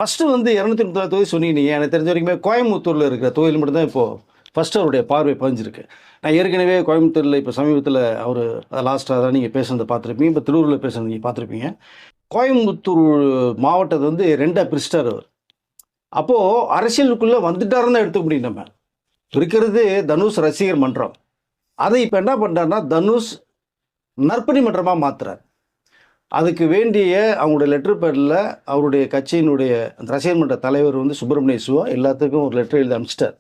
First வந்து 236 தொகுதி சொன்னீங்க. எனக்கு தெரிஞ்ச வரைக்குமே கோயம்புத்தூர்ல இருக்கிற தொகுதியில மட்டும் தான் இப்போ ஃபர்ஸ்ட் அவருடைய பார்வை பதிஞ்சிருக்கு. நான் ஏற்கனவே கோயம்புத்தூர்ல இப்போ சமீபத்தில அவரு லாஸ்ட்டா தான் நீங்க பேசுனத பார்த்துருப்பீங்க. இப்போ திருவூர்ல பேசுனத நீங்க பார்த்துருப்பீங்க. கோயம்புத்தூர் மாவட்டத்த வந்து 2ஆ பிரிச்சுட்டாரு அவரு. அப்போ அரசியலுக்குள்ள வந்துட்டாருன்னு தான் எடுத்துக்க முடியும் நம்ம. இருக்கிறது தனுஷ் ரசிகர் மன்றம். அதை இப்ப என்ன பண்றாருன்னா, தனுஷ் நற்பணி மன்றமா மாத்துறார். அதுக்கு வேண்டிய அவங்களுடைய லெட்டர் பேட்ல அவருடைய கட்சியினுடைய அந்த ரசிகர் மன்ற தலைவர் வந்து சுப்பிரமணிய சிவா எல்லாத்துக்கும் ஒரு லெட்டர் எழுதி அனுப்பிச்சிட்டார்.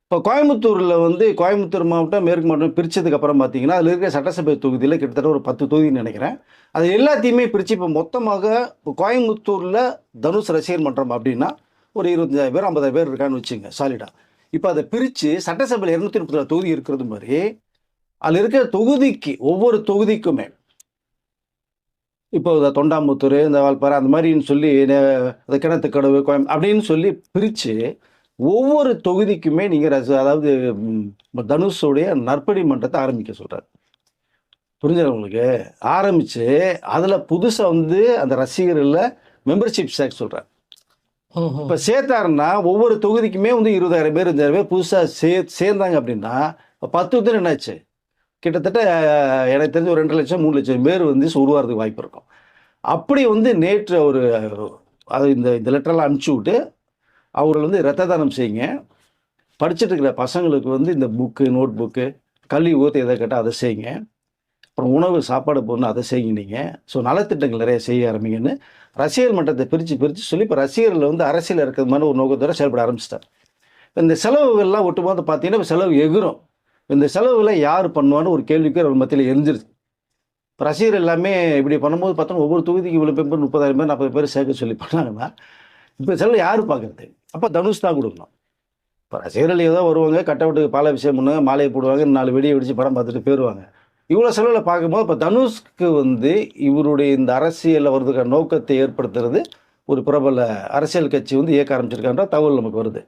இப்போ கோயம்புத்தூர்ல வந்து கோயம்புத்தூர் மாவட்டம், மேற்கு மாவட்டம் பிரிச்சதுக்கு அப்புறம் பார்த்தீங்கன்னா, அதில இருக்கிற சட்டசபை தொகுதியில கிட்டத்தட்ட ஒரு 10 தொகுதின்னு நினைக்கிறேன். அது எல்லாத்தையுமே பிரிச்சு இப்போ மொத்தமாக இப்போ கோயம்புத்தூர்ல தனுஷ் ரசிகர் மன்றம் அப்படின்னா, ஒரு 25,000 பேர், 50,000 பேர் இருக்கான்னு வச்சுக்கங்க சாலிடா. இப்போ அதை பிரிச்சு சட்டசபையில 236 தொகுதி இருக்கிறது மாரி, அதில இருக்கிற தொகுதிக்கு ஒவ்வொரு தொகுதிக்குமே இப்போ இந்த தொண்டாமுத்தூர், இந்த வால்பாறை அந்த மாரின்னு சொல்லி இந்த கிணத்துக்கடவு, அப்படின்னு சொல்லி பிரிச்சு, ஒவ்வொரு தொகுதிக்குமே நீங்க அதாவது தனுஷுடைய நற்பணி மன்றத்தை ஆரம்பிக்க சொல்றாரு. புரிஞ்சுதா உங்களுக்கு? ஆரம்பிச்சு, அதுல புதுசா வந்து அந்த ரசிகர்கள்ல மெம்பர்ஷிப் சேர்க்க சொல்றாரு. இப்ப சேர்த்தாருன்னா, ஒவ்வொரு தொகுதிக்குமே வந்து 20,000 பேர், 25,000 பேர் புதுசா சேர்ந்தாங்க அப்படின்னா, 10 வருஷத்துல என்னாச்சு? கிட்டத்தட்ட எனக்கு தெரிஞ்சு ஒரு 2,00,000 3,00,000 பேர் வந்து உருவாகிறதுக்கு வாய்ப்பு இருக்கும். அப்படி வந்து நேற்று அவரு அது இந்த லெட்டர்லாம் அனுப்பிச்சு விட்டு, அவர்கள் வந்து இரத்த தானம் செய்யுங்க. படிச்சுட்டு இருக்கிற பசங்களுக்கு வந்து இந்த புக்கு, நோட் புக்கு, கல்வி ஊத்த எதை கேட்டால் அதை செய்யுங்க. அப்புறம் உணவு, சாப்பாடு போடணும் அதை செய்யுங்க நீங்க. ஸோ நலத்திட்டங்கள் நிறைய செய்ய ஆரம்பிங்கன்னு ரசிகர் மன்றத்தை பிரித்து சொல்லி இப்போ ரசிகர்கள் வந்து அரசியல் இருக்கிறது மாதிரி ஒரு நோக்கத்தோட செயல்பட ஆரம்பிச்சிட்டார். இந்த செலவுகள்லாம் ஒட்டுமொத்தம் பார்த்தீங்கன்னா, செலவு எகுரும். இந்த செலவுகளை யார் பண்ணுவான்னு ஒரு கேள்விக்கு அவர் மத்தியில் எரிஞ்சிருச்சு. இப்போ ரசிகர் எல்லாமே இப்படி பண்ணும்போது பார்த்தோன்னா, ஒவ்வொரு தொகுதிக்கு இவ்வளோ பேர் 30,000 பேர் 40 பேர் சேர்க்க சொல்லி பண்ணாங்கன்னா, இப்போ செலவு யார் பார்க்குறது? அப்போ தனுஷ் தான் கொடுக்கணும். இப்போ ரசிகர்கள் ஏதோ வருவாங்க, கட்டவுட்டுக்கு பாலாபிஷேகம் பண்ணுவாங்க, மாலையை போடுவாங்க, 4 வெடியை வெடிச்சு படம் பார்த்துட்டு போயிடுவாங்க. இவ்வளோ செலவில் பார்க்கும்போது இப்போ தனுஷ்க்கு வந்து இவருடைய இந்த அரசியலில் வர்றதுக்கான நோக்கத்தை ஏற்படுத்துறது ஒரு பிரபல அரசியல் கட்சி வந்து இயக்க ஆரம்பிச்சிருக்கான்ற தகவல் நமக்கு வருது.